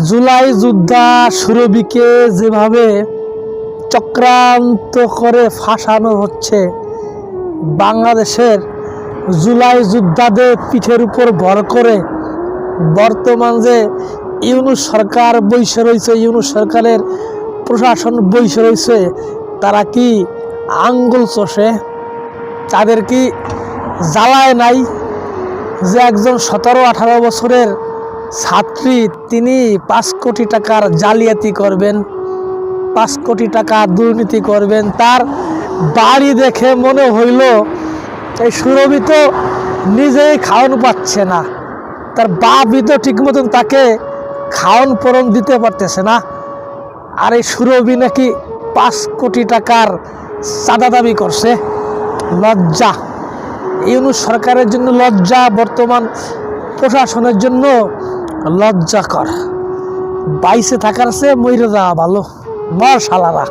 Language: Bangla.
জুলাই যোদ্ধা সুরভিকে যেভাবে চক্রান্ত করে ফাঁসানো হচ্ছে, বাংলাদেশের জুলাই যোদ্ধাদের পিঠের উপর ভর করে বর্তমান যে ইউনূস সরকার বসে রয়েছে, ইউনূস সরকারের প্রশাসন বসে রয়েছে, তারা কি আঙ্গুল চষে? তাদের কি জ্বালায় নাই যে একজন 17-18 বছরের ছাত্রী তিনি 5 কোটি টাকার জালিয়াতি করবেন, 5 কোটি টাকা দুর্নীতি করবেন? তার বাড়ি দেখে মনে হইল এই সুরভি তো নিজেই খাওয়ানো পাচ্ছে না, তার বাপই তো ঠিক মতন তাকে খাওয়ান পরন দিতে পারতেছে না, আর এই সুরভি নাকি 5 কোটি টাকার চাঁদা দাবি করছে। লজ্জা! ইউনূস সরকারের জন্য লজ্জা, বর্তমান প্রশাসনের জন্য লজ্জাকর। বাইসে থাকার চেয়ে মরে যাওয়া ভালো। মর শালারা।